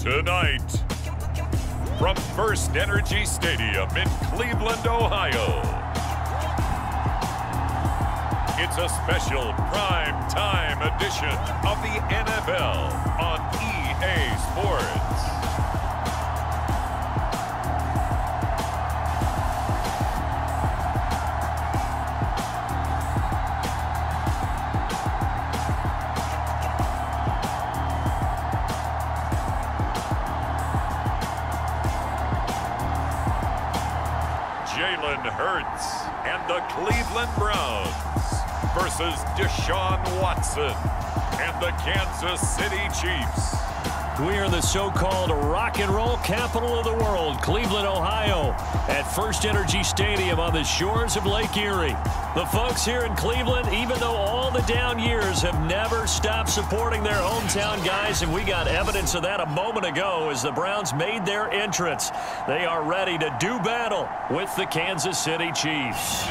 Tonight, from First Energy Stadium in Cleveland, Ohio, it's a special prime time edition of the NFL on EA Sports. Jalen Hurts and the Cleveland Browns versus Deshaun Watson and the Kansas City Chiefs. We are in the so-called rock and roll capital of the world, Cleveland, Ohio, at First Energy Stadium on the shores of Lake Erie. The folks here in Cleveland, even though all the down years, have never stopped supporting their hometown guys, and we got evidence of that a moment ago as the Browns made their entrance. They are ready to do battle with the Kansas City Chiefs.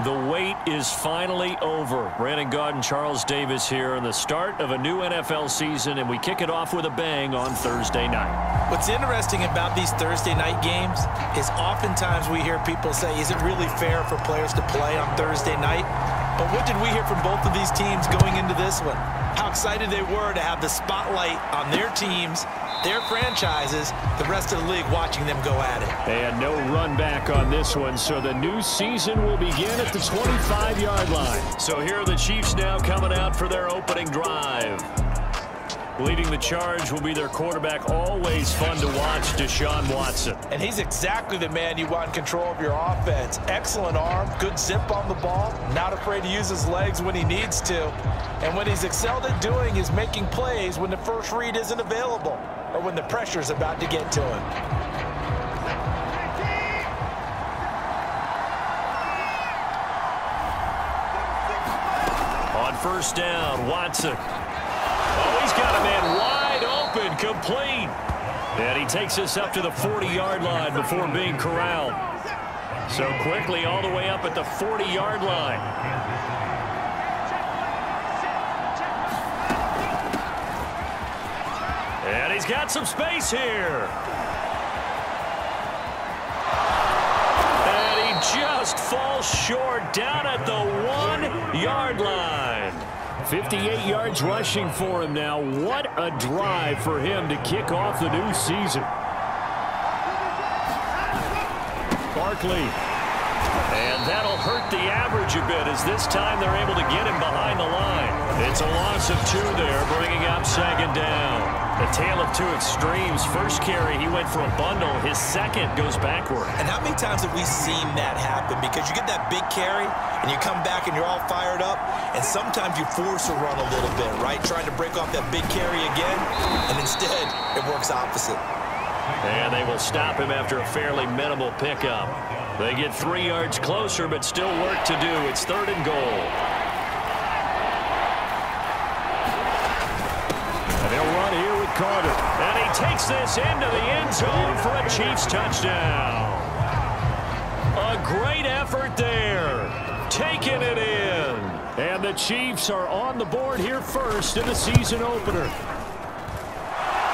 The wait is finally over. Brandon Gaud and Charles Davis here in the start of a new NFL season, and we kick it off with a bang on Thursday night. What's interesting about these Thursday night games is oftentimes we hear people say, is it really fair for players to play on Thursday night? But what did we hear from both of these teams going into this one? How excited they were to have the spotlight on their teams, their franchises, the rest of the league watching them go at it. And no run back on this one, so the new season will begin at the 25-yard line. So here are the Chiefs now coming out for their opening drive. Leading the charge will be their quarterback, always fun to watch, Deshaun Watson. And he's exactly the man you want in control of your offense. Excellent arm, good zip on the ball, not afraid to use his legs when he needs to. And what he's excelled at doing is making plays when the first read isn't available or when the pressure's about to get to him. On first down, Watson. Oh, he's got a man wide open, complete. And he takes us up to the 40-yard line before being corralled. So quickly all the way up at the 40-yard line. And he's got some space here. And he just falls short down at the 1-yard line. 58 yards rushing for him now. What a drive for him to kick off the new season. Barkley. And that'll hurt the average a bit as this time they're able to get him behind the line. It's a loss of 2 there, bringing up second down. A tale of two extremes. First carry, he went for a bundle. His second goes backward. And how many times have we seen that happen? Because you get that big carry, and you come back and you're all fired up, and sometimes you force a run a little bit, right? Trying to break off that big carry again, and instead it works opposite. And they will stop him after a fairly minimal pickup. They get 3 yards closer, but still work to do. It's 3rd and goal. And they'll run here with Carter. And he takes this into the end zone for a Chiefs touchdown. A great effort there. Taking it in. And the Chiefs are on the board here first in the season opener.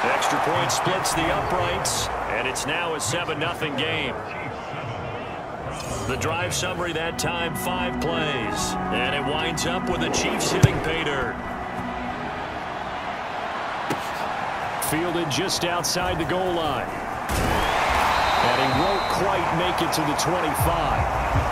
Extra point splits the uprights, and it's now a 7-0 game. The drive summary that time, 5 plays. And it winds up with the Chiefs hitting pay dirt. Fielded just outside the goal line. And he won't quite make it to the 25.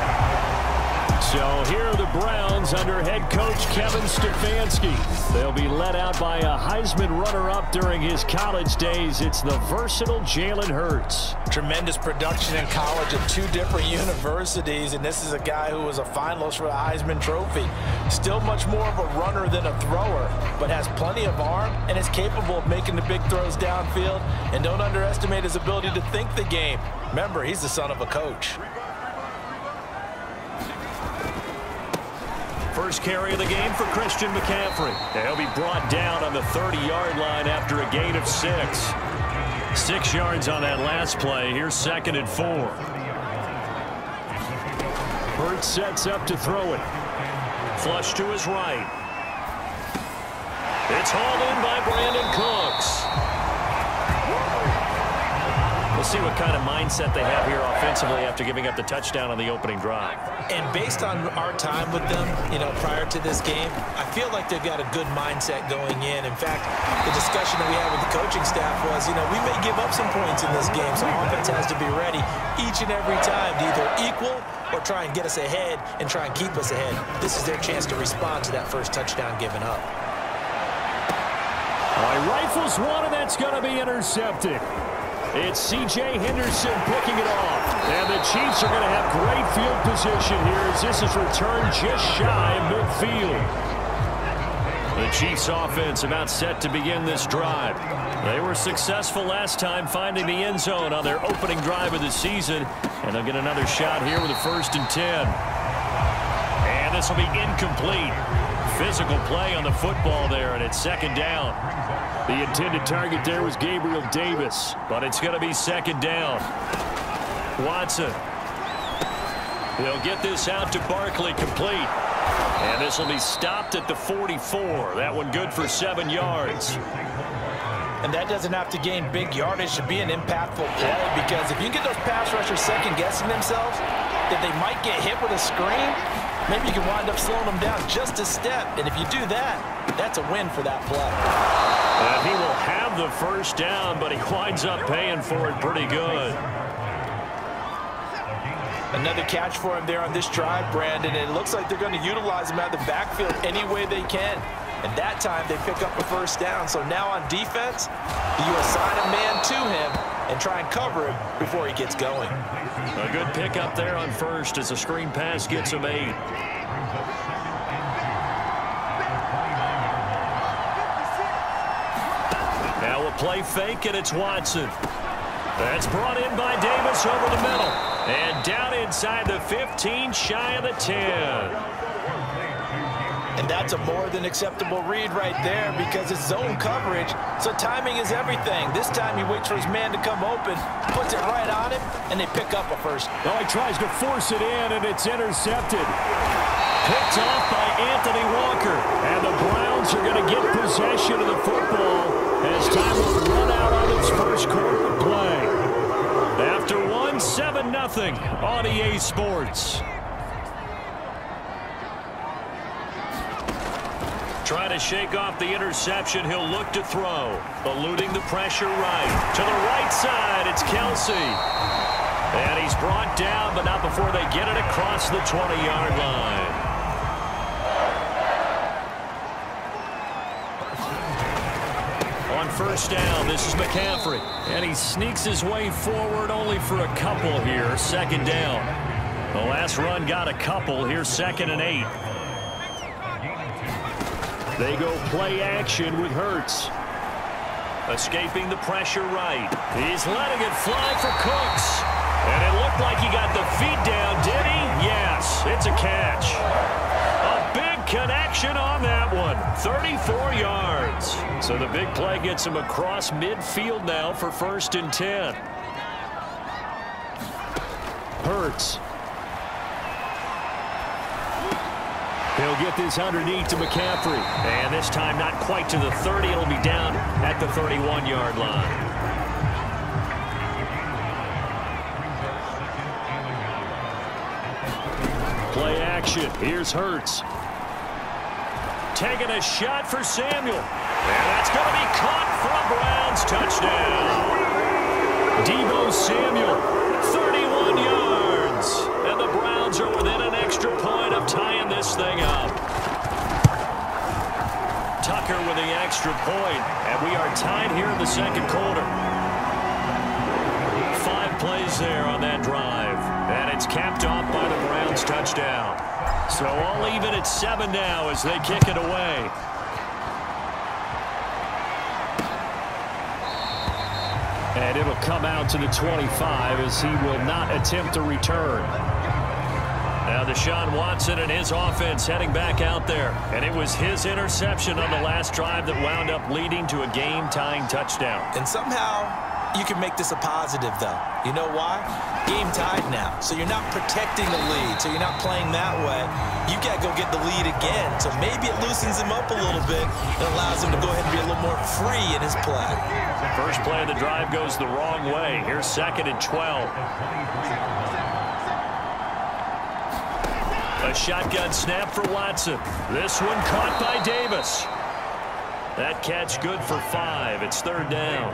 So here are the Browns under head coach Kevin Stefanski. They'll be led out by a Heisman runner-up during his college days. It's the versatile Jalen Hurts. Tremendous production in college at 2 different universities, and this is a guy who was a finalist for the Heisman Trophy. Still much more of a runner than a thrower, but has plenty of arm and is capable of making the big throws downfield. And don't underestimate his ability to think the game. Remember, he's the son of a coach. First carry of the game for Christian McCaffrey. He'll be brought down on the 30-yard line after a gain of 6. 6 yards on that last play. Here's 2nd and 4. Hurts sets up to throw it. Flush to his right. It's hauled in by Brandon Cooks. We'll see what kind of mindset they have here offensively after giving up the touchdown on the opening drive. And based on our time with them, prior to this game, I feel like they've got a good mindset going in. In fact, the discussion that we had with the coaching staff was, we may give up some points in this game, so offense has to be ready each and every time to either equal or try and get us ahead and try and keep us ahead. This is their chance to respond to that first touchdown given up. All right, rifles one, and that's going to be intercepted. It's C.J. Henderson picking it off. And the Chiefs are going to have great field position here as this is returned just shy of midfield. The Chiefs offense about set to begin this drive. They were successful last time finding the end zone on their opening drive of the season. And they'll get another shot here with a 1st and 10. And this will be incomplete. Physical play on the football there, and it's 2nd down. The intended target there was Gabriel Davis, but it's going to be 2nd down. Watson. They'll get this out to Barkley, complete. And this will be stopped at the 44. That one good for 7 yards. And that doesn't have to gain big yardage to be an impactful play, because if you get those pass rushers second-guessing themselves that they might get hit with a screen, maybe you can wind up slowing them down just a step. And if you do that, that's a win for that play. And he will have the 1st down, but he winds up paying for it pretty good. Another catch for him there on this drive, Brandon. And it looks like they're going to utilize him out of the backfield any way they can. And that time they pick up a 1st down. So now on defense, you assign a man to him and try and cover him before he gets going. A good pickup there on 1st as a screen pass gets him 8. Now a play fake, and it's Watson. That's brought in by Davis over the middle. And down inside the 15, shy of the 10. And that's a more than acceptable read right there, because it's zone coverage, so timing is everything. This time he waits for his man to come open, puts it right on him, and they pick up a 1st. Well, he tries to force it in, and it's intercepted. Picked off by Anthony Walker. And the Browns are going to get possession of the football as time will run out on its 1st quarter of play. After 1, 7-0 on EA Sports. Trying to shake off the interception. He'll look to throw. Eluding the pressure right. To the right side, it's Kelsey. And he's brought down, but not before they get it across the 20-yard line. On 1st down, this is McCaffrey. And he sneaks his way forward only for a couple here. 2nd down. The last run got a couple. Here's 2nd and 8. They go play action with Hurts. Escaping the pressure right. He's letting it fly for Cooks. And it looked like he got the feet down, did he? Yes, it's a catch. A big connection on that one. 34 yards. So the big play gets him across midfield now for 1st and 10. Hurts. He'll get this underneath to McCaffrey. And this time not quite to the 30. It'll be down at the 31-yard line. Play action. Here's Hurts. Taking a shot for Samuel. And that's going to be caught for a Browns touchdown. Deebo Samuel, 31 yards. And the Browns are within an extra point of tying this thing up. Tucker with the extra point, and we are tied here in the 2nd quarter. 5 plays there on that drive, and it's capped off by the Browns touchdown. So all even at 7 now as they kick it away. And it'll come out to the 25 as he will not attempt a return. Now Deshaun Watson and his offense heading back out there. And it was his interception on the last drive that wound up leading to a game-tying touchdown. And somehow You can make this a positive, though. You know why? Game tied now, so you're not protecting the lead, so you're not playing that way. You got to go get the lead again, so maybe it loosens him up a little bit and allows him to go ahead and be a little more free in his play. First play of the drive goes the wrong way. Here's 2nd and 12. A shotgun snap for Watson. This one caught by Davis. That catch good for 5. It's 3rd down.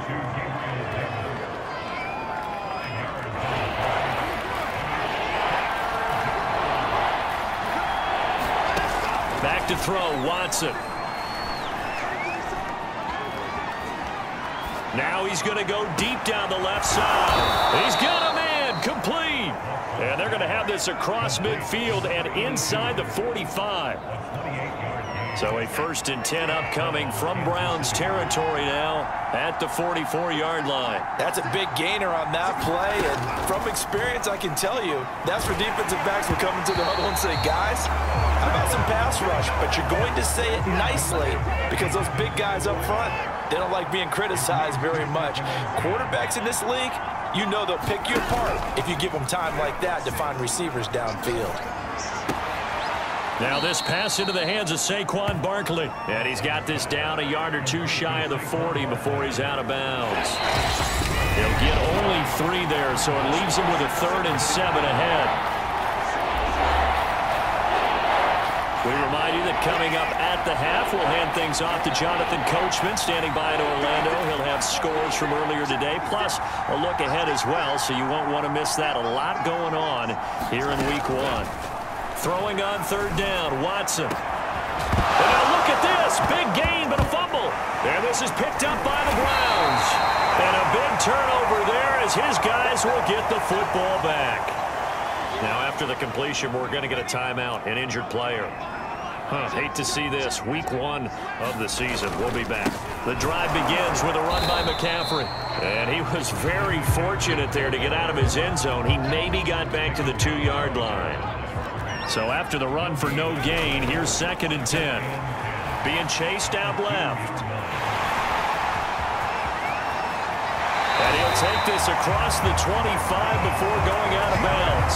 Back to throw, Watson. Now he's going to go deep down the left side. He's got a man, complete. And they're going to have this across midfield and inside the 45. So a 1st and 10 upcoming from Browns territory now at the 44-yard line. That's a big gainer on that play, and from experience, I can tell you, that's where defensive backs will come into the huddle and say, guys, how about some pass rush? But you're going to say it nicely because those big guys up front, they don't like being criticized very much. Quarterbacks in this league, you know they'll pick you apart if you give them time like that to find receivers downfield. Now this pass into the hands of Saquon Barkley. And he's got this down a yard or 2 shy of the 40 before he's out of bounds. He'll get only 3 there, so it leaves him with a 3rd and 7 ahead. We remind you that coming up at the half, we'll hand things off to Jonathan Coachman, standing by in Orlando. He'll have scores from earlier today, plus a look ahead as well, so you won't want to miss that. A lot going on here in Week 1. Throwing on 3rd down, Watson. And now look at this. Big gain, but a fumble. And this is picked up by the Browns. And a big turnover there as his guys will get the football back. Now after the completion, we're going to get a timeout, an injured player. Hate to see this. Week 1 of the season. We'll be back. The drive begins with a run by McCaffrey. And he was very fortunate there to get out of his end zone. He maybe got back to the 2-yard line. So after the run for no gain, here's 2nd and 10. Being chased out left. And he'll take this across the 25 before going out of bounds.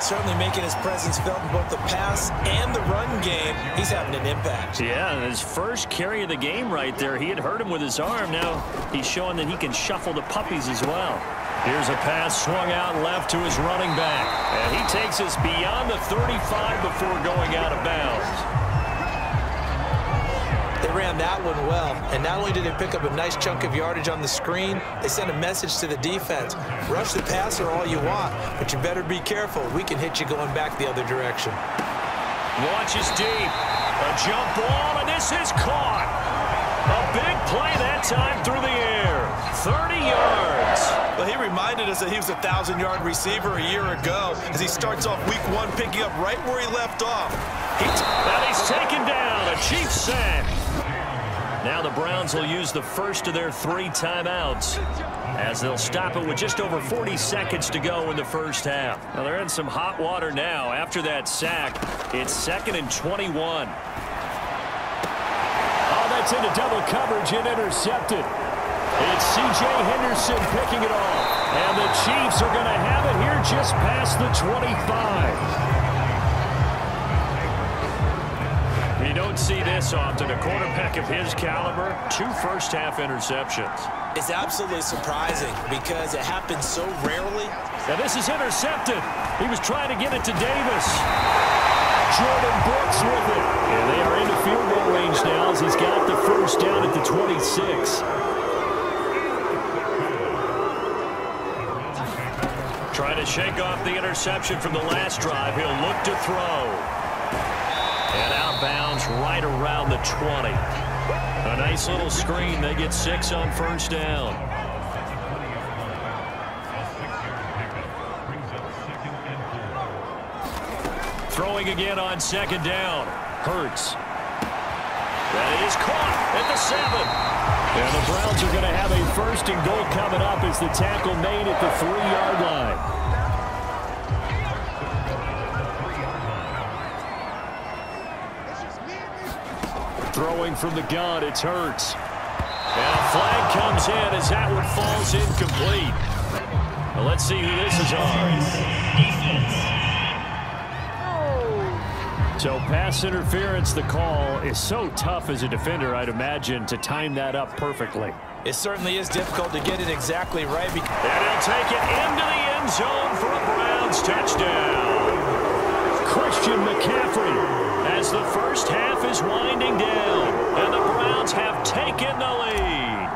Certainly making his presence felt in both the pass and the run game. He's having an impact. Yeah, his first carry of the game right there. He had hurt him with his arm. Now he's showing that he can shuffle the puppies as well. Here's a pass swung out left to his running back. And he takes us beyond the 35 before going out of bounds. They ran that one well. And not only did they pick up a nice chunk of yardage on the screen, they sent a message to the defense. Rush the passer all you want, but you better be careful. We can hit you going back the other direction. Launches deep. A jump ball, and this is caught. A big play that time through the air. 30 yards. Well, he reminded us that he was a 1,000-yard receiver a year ago as he starts off Week 1 picking up right where he left off. And he's taken down. A Chiefs sack. Now the Browns will use the first of their 3 timeouts as they'll stop it with just over 40 seconds to go in the first half. Now they're in some hot water now. After that sack, it's 2nd and 21. Oh, that's into double coverage and intercepted. It's C.J. Henderson picking it off. And the Chiefs are going to have it here just past the 25. You don't see this often. A quarterback of his caliber, 2 first-half interceptions. It's absolutely surprising because it happens so rarely. Now this is intercepted. He was trying to get it to Davis. Jordan Brooks with it. And they are into field goal range now as he's got the first down at the 26. Trying to shake off the interception from the last drive. He'll look to throw. And outbounds right around the 20. A nice little screen. They get 6 on first down. Throwing again on 2nd down. Hurts. That is caught at the 7. And the Browns are going to have a 1st and goal coming up as the tackle made at the 3-yard line. Throwing from the gun, it's Hurts. And a flag comes in as that one falls incomplete. Well, let's see who this is on. So pass interference, the call is so tough as a defender, I'd imagine, to time that up perfectly. It certainly is difficult to get it exactly right. And he'll take it into the end zone for a Browns touchdown. Christian McCaffrey as the first half is winding down, and the Browns have taken the lead.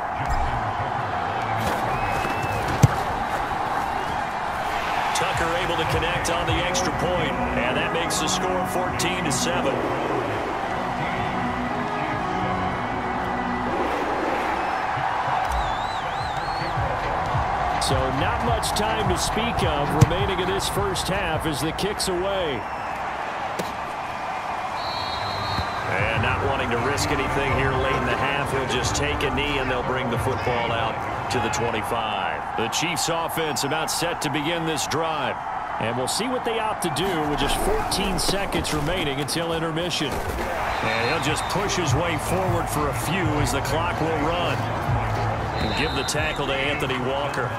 Tucker able to connect on the extra point, and that makes the score 14-7. So not much time to speak of remaining in this first half as the kick's away. And not wanting to risk anything here late in the half, he'll just take a knee and they'll bring the football out to the 25. The Chiefs offense about set to begin this drive. And we'll see what they opt to do with just 14 seconds remaining until intermission. And he'll just push his way forward for a few as the clock will run. And give the tackle to Anthony Walker.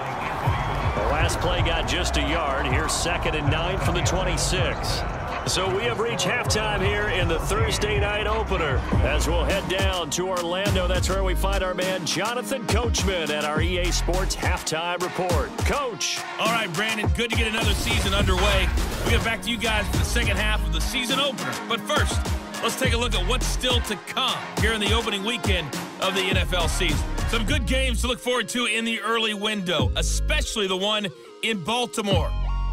The last play got just a yard. Here's 2nd and 9 from the 26. So we have reached halftime here in the Thursday night opener as we'll head down to Orlando. That's where we find our man Jonathan Coachman at our EA Sports Halftime Report. Coach. All right, Brandon, good to get another season underway. We get back to you guys for the second half of the season opener. But first, let's take a look at what's still to come here in the opening weekend of the NFL season. Some good games to look forward to in the early window, especially the one in Baltimore.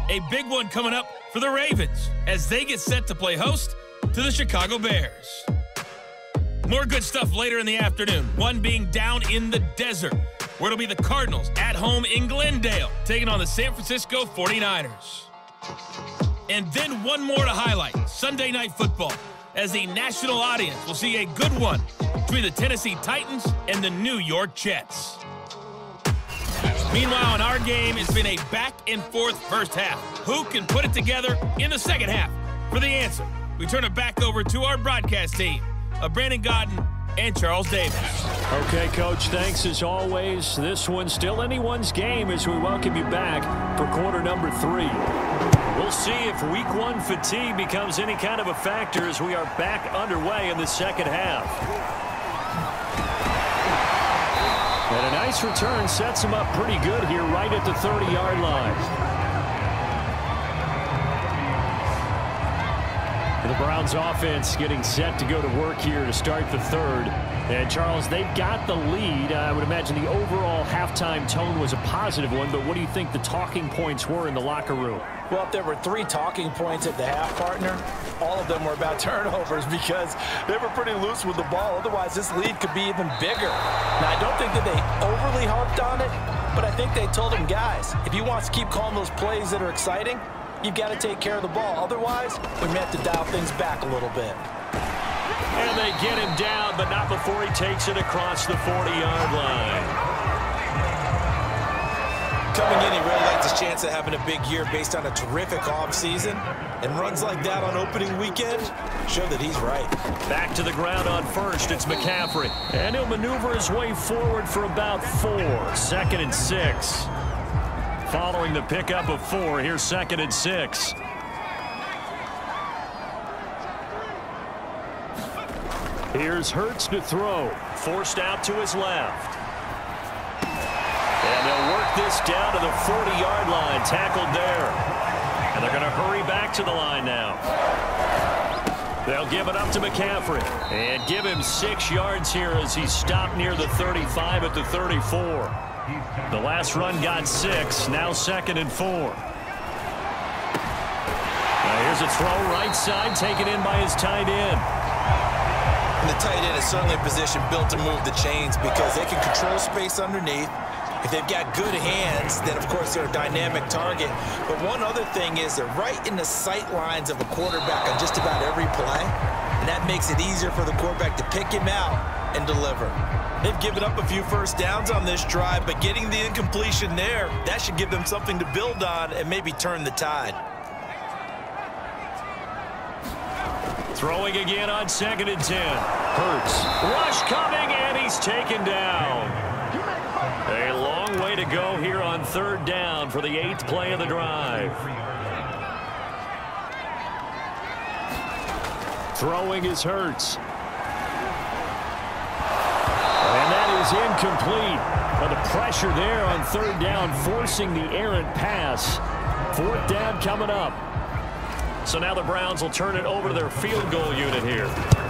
A big one coming up for the Ravens as they get set to play host to the Chicago Bears. More good stuff later in the afternoon, one being down in the desert, where it'll be the Cardinals at home in Glendale, taking on the San Francisco 49ers. And then one more to highlight, Sunday Night Football, as the national audience will see a good one between the Tennessee Titans and the New York Jets. Meanwhile, in our game, it's been a back-and-forth first half. Who can put it together in the second half? For the answer, we turn it back over to our broadcast team of Brandon Godden and Charles Davis. Okay, Coach, thanks as always. This one's still anyone's game as we welcome you back for quarter number 3. We'll see if week 1 fatigue becomes any kind of a factor as we are back underway in the second half. And a nice return sets him up pretty good here right at the 30-yard line. The Browns offense getting set to go to work here to start the third. And, Charles, they've got the lead. I would imagine the overall halftime tone was a positive one, but what do you think the talking points were in the locker room? Well, if there were 3 talking points at the half, partner, all of them were about turnovers because they were pretty loose with the ball. Otherwise, this lead could be even bigger. Now, I don't think that they overly harped on it, but I think they told them, guys, if you want to keep calling those plays that are exciting, you've got to take care of the ball. Otherwise, we may have to dial things back a little bit. And they get him down, but not before he takes it across the 40-yard line. Coming in, he really liked his chance of having a big year based on a terrific offseason. And runs like that on opening weekend show that he's right. Back to the ground on first, it's McCaffrey. And he'll maneuver his way forward for about 4. 2nd and 6. Following the pickup of 4, here's 2nd and 6. Here's Hurts to throw. Forced out to his left. And they'll work this down to the 40-yard line. Tackled there. And they're going to hurry back to the line now. They'll give it up to McCaffrey. And give him 6 yards here as he's stopped near the 35 at the 34. The last run got 6. Now 2nd and 4. Now here's a throw right side taken in by his tight end. And the tight end is certainly a position built to move the chains because they can control space underneath. If they've got good hands, then, of course, they're a dynamic target. But one other thing is they're right in the sight lines of a quarterback on just about every play. And that makes it easier for the quarterback to pick him out and deliver. They've given up a few first downs on this drive, but getting the incompletion there, that should give them something to build on and maybe turn the tide. Throwing again on 2nd and 10. Hurts. Rush coming, and he he's taken down. A long way to go here on 3rd down for the 8th play of the drive. Throwing is Hurts. And that is incomplete. Well, the pressure there on 3rd down, forcing the errant pass. 4th down coming up. So now the Browns will turn it over to their field goal unit here.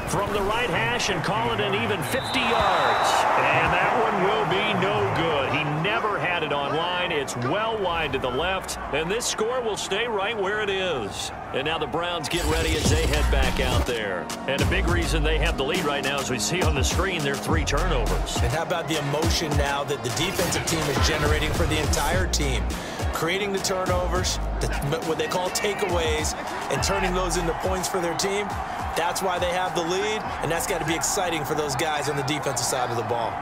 From the right hash and call it an even 50 yards. And that one will be no good. He never had it on line. It's well wide to the left. And this score will stay right where it is. And now the Browns get ready as they head back out there. And a big reason they have the lead right now, as we see on the screen, their 3 turnovers. And how about the emotion now that the defensive team is generating for the entire team? Creating the turnovers, what they call takeaways, and turning those into points for their team. That's why they have the lead, and that's got to be exciting for those guys on the defensive side of the ball.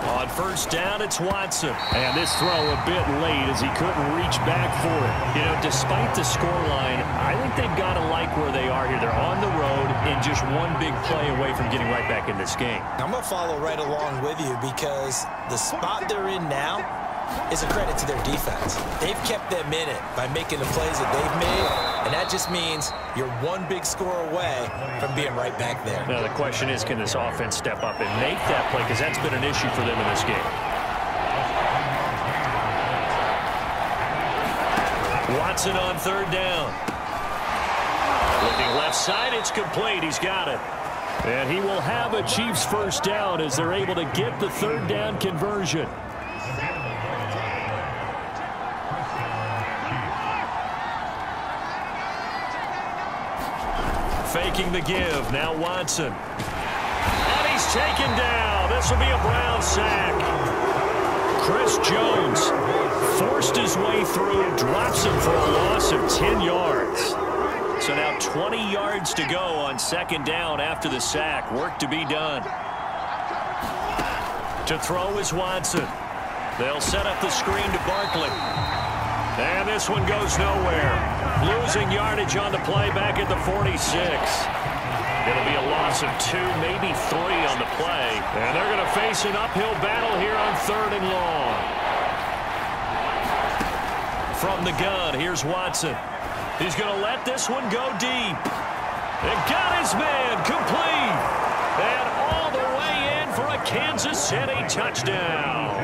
On 1st down, it's Watson. And this throw a bit late as he couldn't reach back for it. You know, despite the scoreline, I think they've got to like where they are here. They're on the road and just one big play away from getting right back in this game. I'm going to follow right along with you because the spot they're in now is a credit to their defense. They've kept them in it by making the plays that they've made, and that just means you're one big score away from being right back there. Now the question is, can this offense step up and make that play, because that's been an issue for them in this game. Watson on 3rd down. Looking left side, it's complete. He's got it. And he will have a Chiefs 1st down as they're able to get the 3rd down conversion. Faking the give. Now Watson. And he's taken down. This will be a Brown sack. Chris Jones forced his way through, drops him for a loss of 10 yards. So now 20 yards to go on 2nd down after the sack. Work to be done. To throw is Watson. They'll set up the screen to Barkley. And this one goes nowhere. Losing yardage on the play back at the 46. It'll be a loss of 2, maybe 3 on the play. And they're going to face an uphill battle here on 3rd and long. From the gun, here's Watson. He's going to let this one go deep. And got his man complete. And all the way in for a Kansas City touchdown.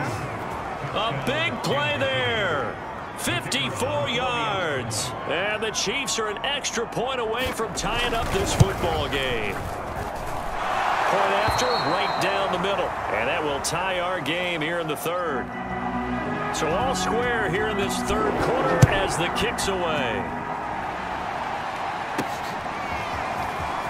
A big play there. 54 yards. And the Chiefs are an extra point away from tying up this football game. Point after, right down the middle. And that will tie our game here in the 3rd. So all square here in this 3rd quarter as the kick's away.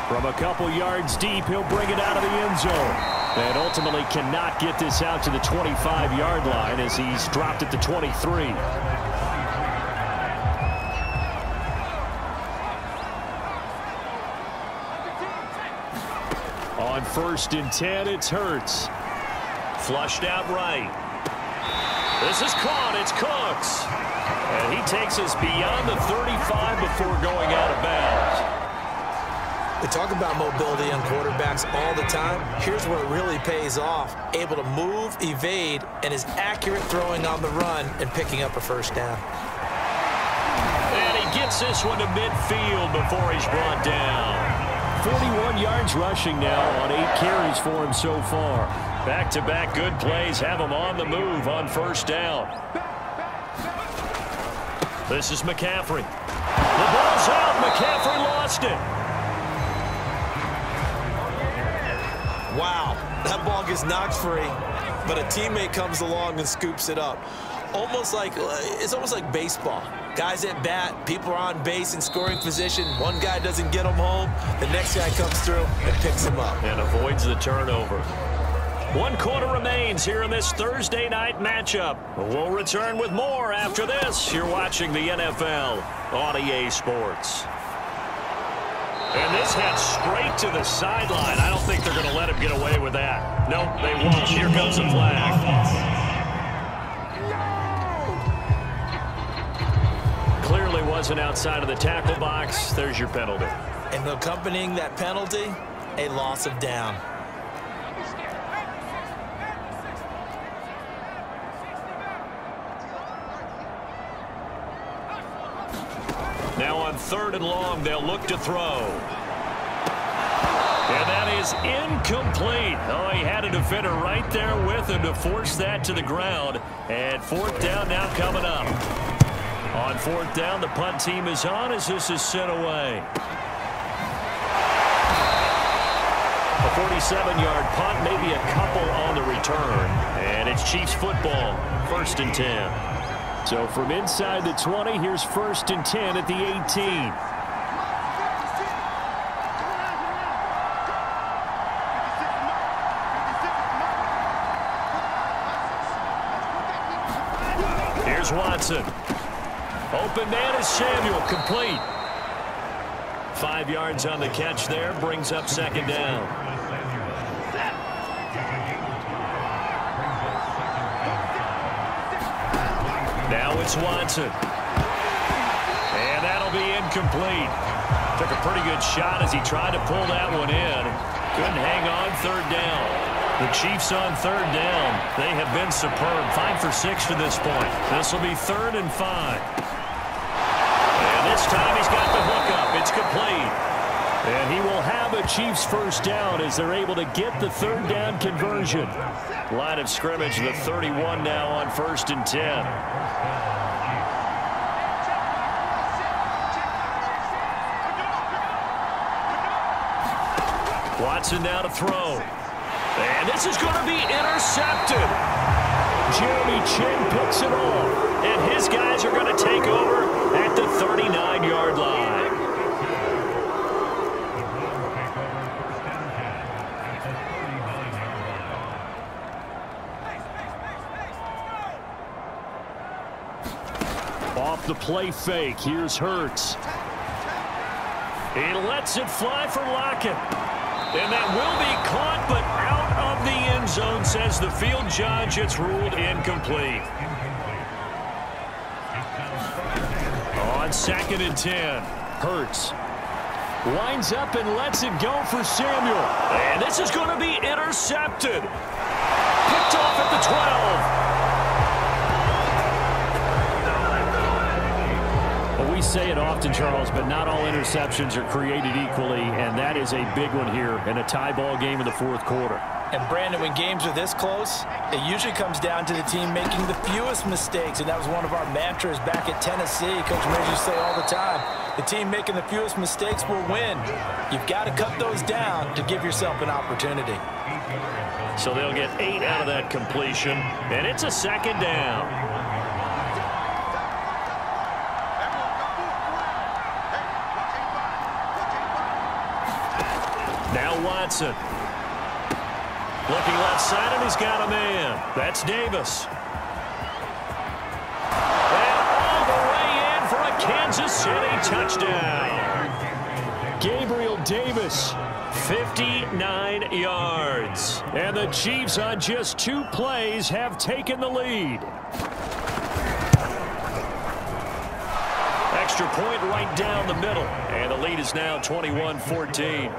From a couple yards deep, he'll bring it out of the end zone. And ultimately cannot get this out to the 25-yard line as he's dropped at the 23. On 1st and 10, it's Hurts. Flushed out right. This is caught. It's Cooks. And he takes us beyond the 35 before going out of bounds. We talk about mobility on quarterbacks all the time. Here's where it really pays off. Able to move, evade, and is accurate throwing on the run and picking up a 1st down. And he gets this one to midfield before he's brought down. 41 yards rushing now on 8 carries for him so far. Back-to-back good plays have him on the move on 1st down. This is McCaffrey. The ball's out. McCaffrey lost it. Wow, that ball gets knocked free, but a teammate comes along and scoops it up. It's almost like baseball. Guys at bat, people are on base in scoring position. One guy doesn't get him home. The next guy comes through and picks him up. And avoids the turnover. 1 quarter remains here in this Thursday night matchup. We'll return with more after this. You're watching the NFL on EA Sports. And this heads straight to the sideline. I don't think they're going to let him get away with that. Nope, they won't. Here comes the flag. Clearly wasn't outside of the tackle box. There's your penalty. And accompanying that penalty, a loss of down. Now on 3rd and long, they'll look to throw. And that is incomplete. Oh, he had a defender right there with him to force that to the ground. And 4th down now coming up. On 4th down, the punt team is on as this is sent away. A 47-yard punt, maybe a couple on the return. And it's Chiefs football, 1st and 10. So from inside the 20, here's 1st and 10 at the 18. Here's Watson. Open man is Samuel, complete. 5 yards on the catch there, brings up 2nd down. Now it's Watson. And that'll be incomplete. Took a pretty good shot as he tried to pull that one in. Couldn't hang on 3rd down. The Chiefs on 3rd down. They have been superb. 5 for 6 to this point. This will be 3rd and 5. And this time he's got the hook up. It's complete. And he will have a Chiefs 1st down as they're able to get the 3rd down conversion. Line of scrimmage, the 31 now on 1st and 10. Watson now to throw. And this is going to be intercepted. Jeremy Chin picks it off. And his guys are going to take over at the 39-yard line. Off the play fake, here's Hurts. He lets it fly for Lockett. And that will be caught, but out of the end zone, says the field judge. It's ruled incomplete. On 2nd and 10, Hurts winds up and lets it go for Samuel. And this is going to be intercepted. Picked off at the 12. We say it often, Charles, but not all interceptions are created equally, and that is a big one here in a tie ball game in the 4th quarter. And, Brandon, when games are this close, it usually comes down to the team making the fewest mistakes, and that was one of our mantras back at Tennessee. Coach Mears used to say all the time, the team making the fewest mistakes will win. You've got to cut those down to give yourself an opportunity. So they'll get 8 out of that completion, and it's a 2nd down. Now Watson. Looking left side, and he's got a man. That's Davis. And all the way in for a Kansas City touchdown. Gabriel Davis, 59 yards. And the Chiefs on just 2 plays have taken the lead. Extra point right down the middle. And the lead is now 21-14.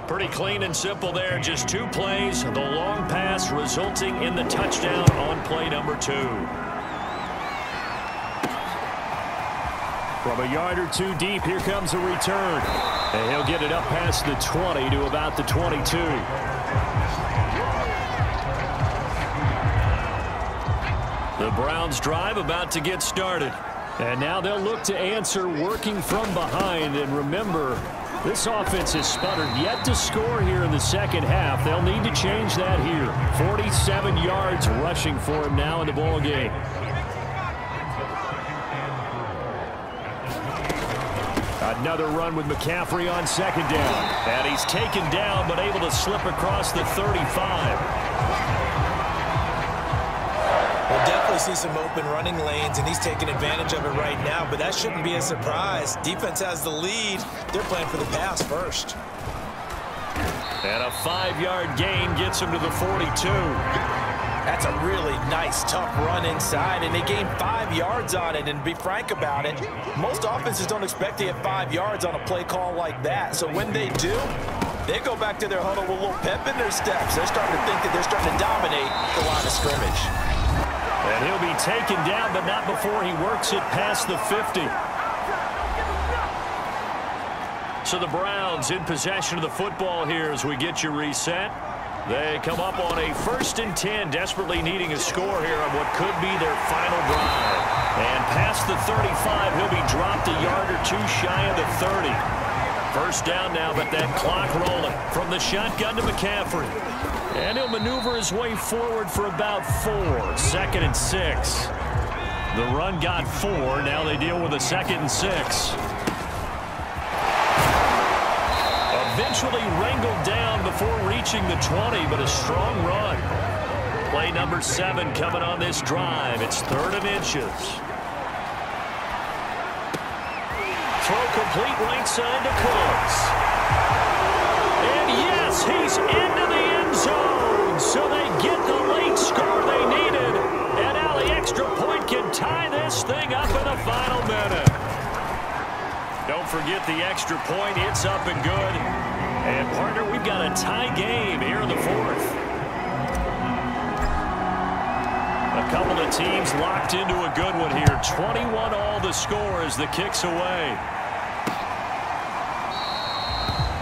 Pretty clean and simple there. Just 2 plays. The long pass resulting in the touchdown on play number 2. From a yard or 2 deep, here comes a return. And he'll get it up past the 20 to about the 22. The Browns drive about to get started. And now they'll look to answer working from behind. And remember, this offense has sputtered yet to score here in the 2nd half. They'll need to change that here. 47 yards rushing for him now in the ball game. Another run with McCaffrey on 2nd down. And he's taken down but able to slip across the 35. We'll definitely see some open running lanes, and he's taking advantage of it right now, but that shouldn't be a surprise. Defense has the lead. They're playing for the pass first. And a 5-yard gain gets him to the 42. That's a really nice, tough run inside, and they gained 5 yards on it. And to be frank about it, most offenses don't expect to get 5 yards on a play call like that. So when they do, they go back to their huddle with a little pep in their steps. They're starting to think that they're starting to dominate the line of scrimmage. And he'll be taken down, but not before he works it past the 50. So the Browns in possession of the football here as we get you reset. They come up on a 1st and 10, desperately needing a score here on what could be their final drive. And past the 35, he'll be dropped a yard or two shy of the 30. 1st down now, but that clock rolling from the shotgun to McCaffrey. And he'll maneuver his way forward for about 4. 2nd and 6. The run got 4. Now they deal with a 2nd and 6. Eventually wrangled down before reaching the 20, but a strong run. Play number 7 coming on this drive. It's 3rd and inches. Throw complete right side to Cooks. And yes, he's into the end zone. So they get the late score they needed. And now the extra point can tie this thing up in the final minute. Don't forget the extra point. It's up and good. And, partner, we've got a tie game here in the 4th. A couple of teams locked into a good one here. 21 all the score as the kick's away.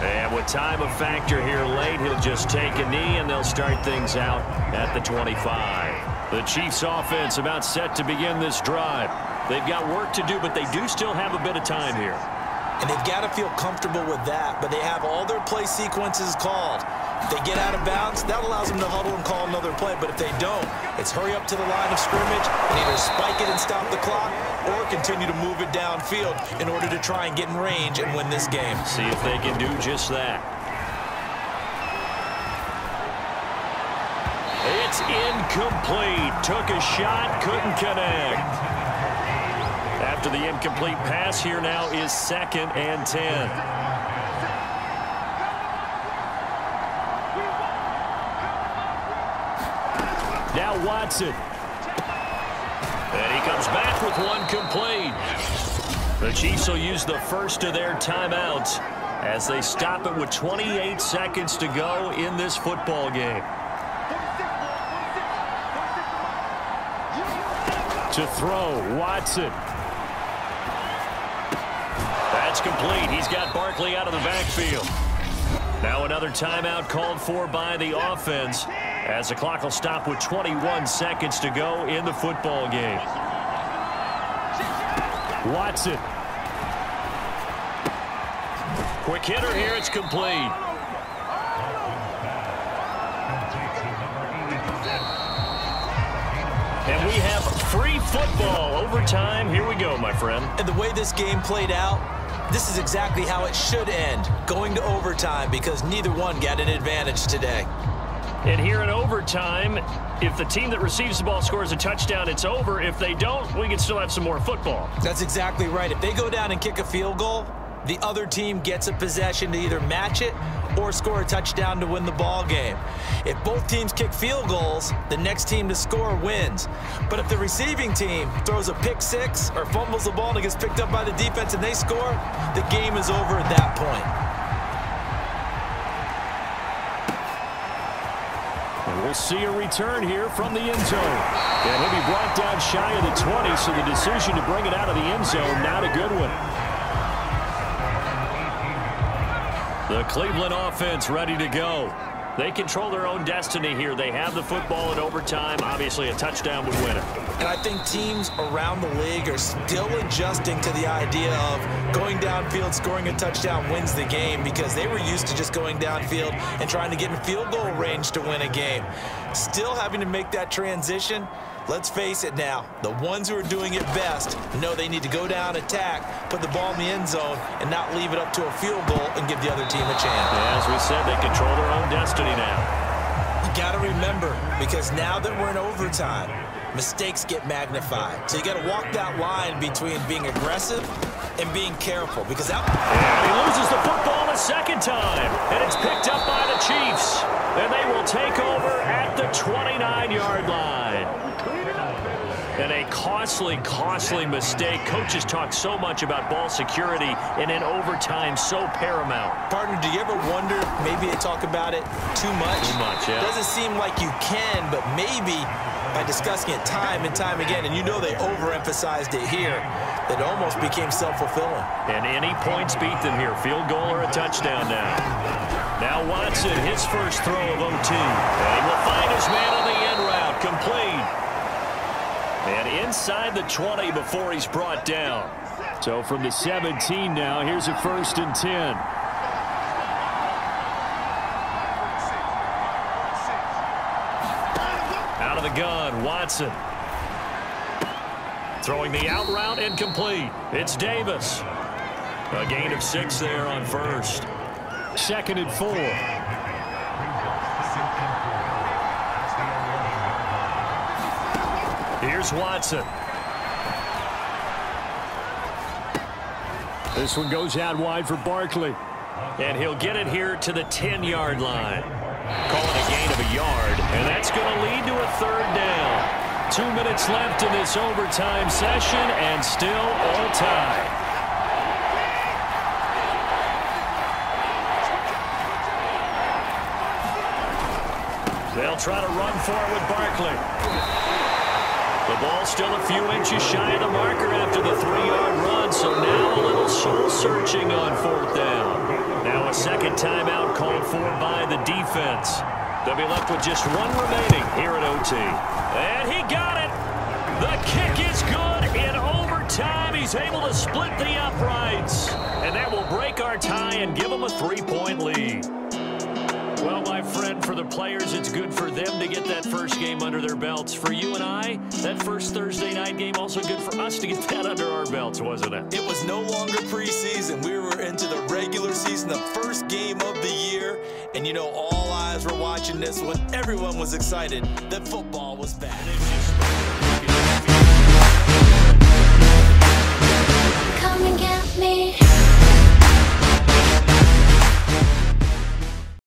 And with time a factor here late, he'll just take a knee, and they'll start things out at the 25. The Chiefs offense about set to begin this drive. They've got work to do, but they do still have a bit of time here. And they've got to feel comfortable with that, but they have all their play sequences called. If they get out of bounds, that allows them to huddle and call another play. But if they don't, it's hurry up to the line of scrimmage and either spike it and stop the clock or continue to move it downfield in order to try and get in range and win this game. See if they can do just that. It's incomplete. Took a shot, couldn't connect. After the incomplete pass, here now is 2nd and 10. Now Watson. And he comes back with one complete. The Chiefs will use the first of their timeouts as they stop it with 28 seconds to go in this football game. To throw, Watson. That's complete. He's got Barkley out of the backfield. Now another timeout called for by the offense as the clock will stop with 21 seconds to go in the football game. Watson. Quick hitter here. It's complete. And we have free football. Overtime. Here we go, my friend. And the way this game played out, this is exactly how it should end, going to overtime, because neither one got an advantage today. And here in overtime, if the team that receives the ball scores a touchdown, it's over. If they don't, we can still have some more football. That's exactly right. If they go down and kick a field goal, the other team gets a possession to either match it or score a touchdown to win the ball game. If both teams kick field goals, the next team to score wins. But if the receiving team throws a pick six or fumbles the ball and it gets picked up by the defense and they score, the game is over at that point. And we'll see a return here from the end zone. And he'll be brought down shy of the 20, so the decision to bring it out of the end zone, not a good one. The Cleveland offense ready to go. They control their own destiny here. They have the football in overtime. Obviously, a touchdown would win it. And I think teams around the league are still adjusting to the idea of going downfield, scoring a touchdown wins the game, because they were used to just going downfield and trying to get in field goal range to win a game. Still having to make that transition. Let's face it now, the ones who are doing it best know they need to go down, attack, put the ball in the end zone, and not leave it up to a field goal and give the other team a chance. Yeah, as we said, they control their own destiny now. You got to remember, because now that we're in overtime, mistakes get magnified. So you got to walk that line between being aggressive and being careful because that... And he loses the football a second time. And it's picked up by the Chiefs. And they will take over at the 29-yard line. And a costly, costly mistake. Coaches talk so much about ball security, and in overtime, so paramount. Partner, do you ever wonder, maybe they talk about it too much? Too much, yeah. Doesn't seem like you can, but maybe by discussing it time and time again, and you know they overemphasized it here, that almost became self-fulfilling. And any points beat them here. Field goal or a touchdown now. Now Watson, his first throw of OT. And he will find his man on the end route. Complete. And inside the 20 before he's brought down. So from the 17 now, here's a 1st and 10. Out of the gun, Watson. Throwing the out route, incomplete. It's Davis. A gain of 6 there on first. 2nd and 4. Here's Watson. This one goes out wide for Barkley. And he'll get it here to the 10-yard line. Call it a gain of a yard. And that's going to lead to a 3rd down. 2 minutes left in this overtime session, and still all tied. They'll try to run for it with Barkley. The ball still a few inches shy of the marker after the 3-yard run, so now a little soul-searching on 4th down. Now a second timeout called for by the defense. They'll be left with just 1 remaining here at OT. And he got it! The kick is good in overtime. He's able to split the uprights. And that will break our tie and give him a 3-point lead. Well, my friend, for the players, it's good for them to get that first game under their belts. For you and I, that first Thursday night game, also good for us to get that under our belts, wasn't it? It was no longer preseason. We were into the regular season, the first game of the year. And, you know, all eyes were watching this one. Everyone was excited that football was back.